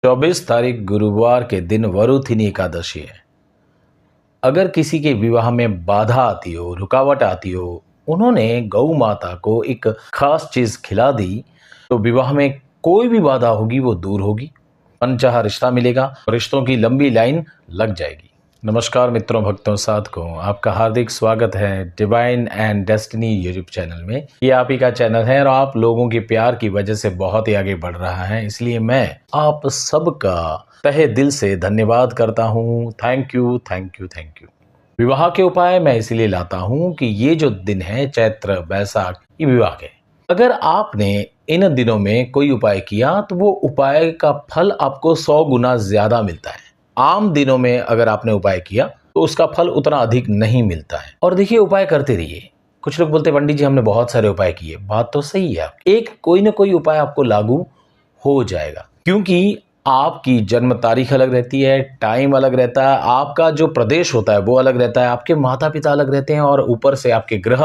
24 तारीख गुरुवार के दिन वरुथिनी एकादशी है। अगर किसी के विवाह में बाधा आती हो, रुकावट आती हो, उन्होंने गौ माता को एक खास चीज खिला दी, तो विवाह में कोई भी बाधा होगी वो दूर होगी, मनचाहा रिश्ता मिलेगा, रिश्तों की लंबी लाइन लग जाएगी। नमस्कार मित्रों, भक्तों, साधकों, आपका हार्दिक स्वागत है divine and destiny YouTube channel में। ये आप ही का चैनल है और आप लोगों के प्यार की वजह से बहुत ही आगे बढ़ रहा है, इसलिए मैं आप सबका तहे दिल से धन्यवाद करता हूँ। Thank you, thank you, thank you. विवाह के उपाय मैं इसलिए लाता हूँ कि ये जो दिन है चैत्र वैशाख, ये विवाह के, अगर आपने इन दिनों में कोई उपाय किया तो वो उपाय का फल आपको 100 गुना ज्यादा मिलता है। आम दिनों में अगर आपने उपाय किया तो उसका फल उतना अधिक नहीं मिलता है। और देखिए, उपाय करते रहिए। कुछ लोग बोलते हैं पंडित जी हमने बहुत सारे उपाय किए, बात तो सही है, एक कोई ना कोई उपाय आपको लागू हो जाएगा, क्योंकि आपकी जन्म तारीख अलग रहती है, टाइम अलग रहता है, आपका जो प्रदेश होता है वो अलग रहता है, आपके माता पिता अलग रहते हैं, और ऊपर से आपके ग्रह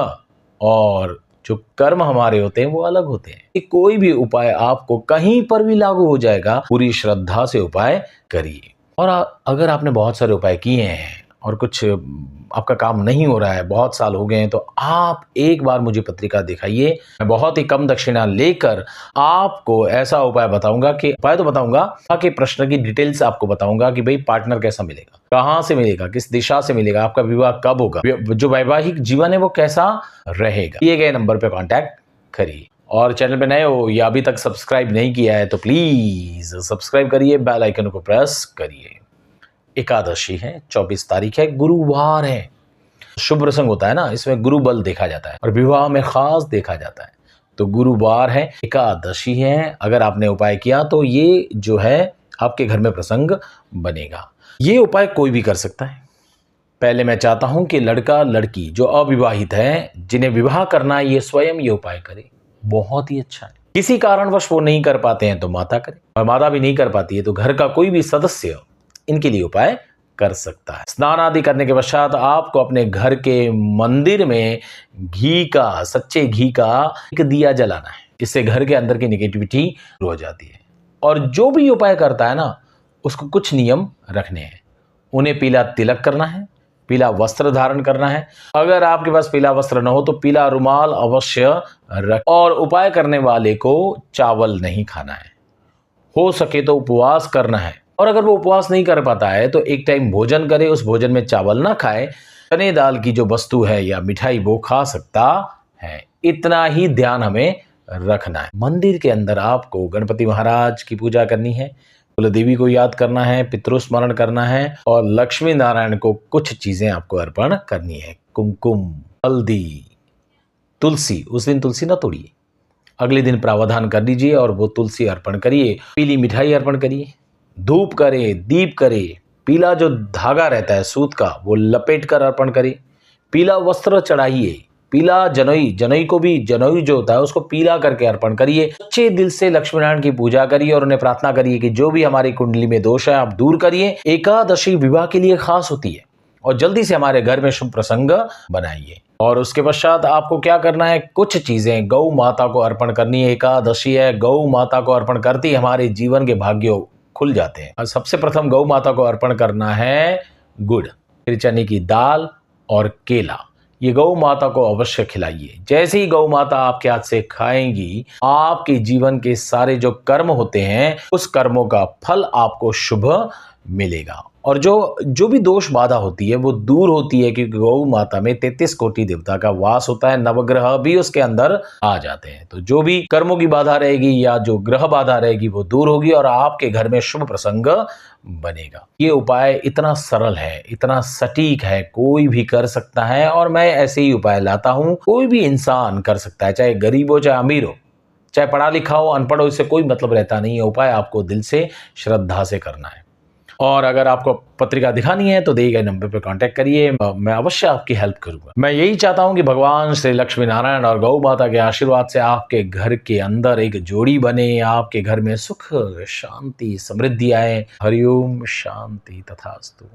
और जो कर्म हमारे होते हैं वो अलग होते हैं। कि कोई भी उपाय आपको कहीं पर भी लागू हो जाएगा। पूरी श्रद्धा से उपाय करिए। और अगर आपने बहुत सारे उपाय किए हैं और कुछ आपका काम नहीं हो रहा है, बहुत साल हो गए हैं, तो आप एक बार मुझे पत्रिका दिखाइए। मैं बहुत ही कम दक्षिणा लेकर आपको ऐसा उपाय बताऊंगा, कि उपाय तो बताऊंगा कि प्रश्न की डिटेल्स आपको बताऊंगा कि भाई पार्टनर कैसा मिलेगा, कहां से मिलेगा, किस दिशा से मिलेगा, आपका विवाह कब होगा, जो वैवाहिक जीवन है वो कैसा रहेगा। दिए गए नंबर पर कॉन्टैक्ट करिए। और चैनल पे नए हो या अभी तक सब्सक्राइब नहीं किया है तो प्लीज सब्सक्राइब करिए, बेल आइकन को प्रेस करिए। एकादशी है, 24 तारीख है, गुरुवार है, शुभ प्रसंग होता है ना, इसमें गुरु बल देखा जाता है और विवाह में खास देखा जाता है। तो गुरुवार है, एकादशी है, अगर आपने उपाय किया तो ये जो है आपके घर में प्रसंग बनेगा। ये उपाय कोई भी कर सकता है। पहले मैं चाहता हूं कि लड़का लड़की जो अविवाहित है, जिन्हें विवाह करना है, ये स्वयं ये उपाय करे, बहुत ही अच्छा है। किसी कारणवश वो नहीं कर पाते हैं तो माता करे, और माता भी नहीं कर पाती है तो घर का कोई भी सदस्य इनके लिए उपाय कर सकता है। स्नान आदि करने के पश्चात आपको अपने घर के मंदिर में घी का, सच्चे घी का एक दिया जलाना है। इससे घर के अंदर की नेगेटिविटी दूर हो जाती है। और जो भी उपाय करता है ना, उसको कुछ नियम रखने हैं। उन्हें पीला तिलक करना है, पीला वस्त्र धारण करना है, अगर आपके पास पीला वस्त्र न हो तो पीला रुमाल अवश्य रख, और उपाय करने वाले को चावल नहीं खाना है, हो सके तो उपवास करना है। और अगर वो उपवास नहीं कर पाता है तो एक टाइम भोजन करे, उस भोजन में चावल ना खाए, चने दाल की जो वस्तु है या मिठाई वो खा सकता है। इतना ही ध्यान हमें रखना है। मंदिर के अंदर आपको गणपति महाराज की पूजा करनी है, कुल देवी को याद करना है, पितृस्मरण करना है, और लक्ष्मी नारायण को कुछ चीजें आपको अर्पण करनी है। कुमकुम, हल्दी, तुलसी, उस दिन तुलसी ना तोड़िए, अगले दिन प्रावधान कर लीजिए और वो तुलसी अर्पण करिए। पीली मिठाई अर्पण करिए, धूप करे, दीप करे, पीला जो धागा रहता है सूत का वो लपेट कर अर्पण करे, पीला वस्त्र चढ़ाइए, पीला जनोई, जनोई को भी, जनोई जो होता है उसको पीला करके अर्पण करिए। सच्चे दिल से लक्ष्मी नारायण की पूजा करिए और उन्हें प्रार्थना करिए कि जो भी हमारी कुंडली में दोष है आप दूर करिए। एकादशी विवाह के लिए खास होती है और जल्दी से हमारे घर में शुभ प्रसंग बनाइए। और उसके पश्चात आपको क्या करना है, कुछ चीजें गौ माता को अर्पण करनी है। एकादशी है, गौ माता को अर्पण करती हमारे जीवन के भाग्यों खुल जाते हैं। और सबसे प्रथम गौ माता को अर्पण करना है गुड़, फिर चने की दाल और केला। ये गौ माता को अवश्य खिलाइए। जैसे ही गौ माता आपके हाथ से खाएंगी, आपके जीवन के सारे जो कर्म होते हैं उस कर्मों का फल आपको शुभ मिलेगा। और जो भी दोष बाधा होती है वो दूर होती है, क्योंकि गौ माता में 33 कोटि देवता का वास होता है, नवग्रह भी उसके अंदर आ जाते हैं। तो जो भी कर्मों की बाधा रहेगी या जो ग्रह बाधा रहेगी वो दूर होगी और आपके घर में शुभ प्रसंग बनेगा। ये उपाय इतना सरल है, इतना सटीक है, कोई भी कर सकता है। और मैं ऐसे ही उपाय लाता हूं, कोई भी इंसान कर सकता है, चाहे गरीब हो, चाहे अमीर हो, चाहे पढ़ा लिखा हो, अनपढ़ हो, इससे कोई मतलब रहता नहीं है। उपाय आपको दिल से, श्रद्धा से करना है। और अगर आपको पत्रिका दिखानी है तो दिए गए नंबर पर कांटेक्ट करिए, मैं अवश्य आपकी हेल्प करूंगा। मैं यही चाहता हूं कि भगवान श्री लक्ष्मी नारायण और गौ माता के आशीर्वाद से आपके घर के अंदर एक जोड़ी बने, आपके घर में सुख, शांति, समृद्धि आए। हरिओम, शांति तथास्तु।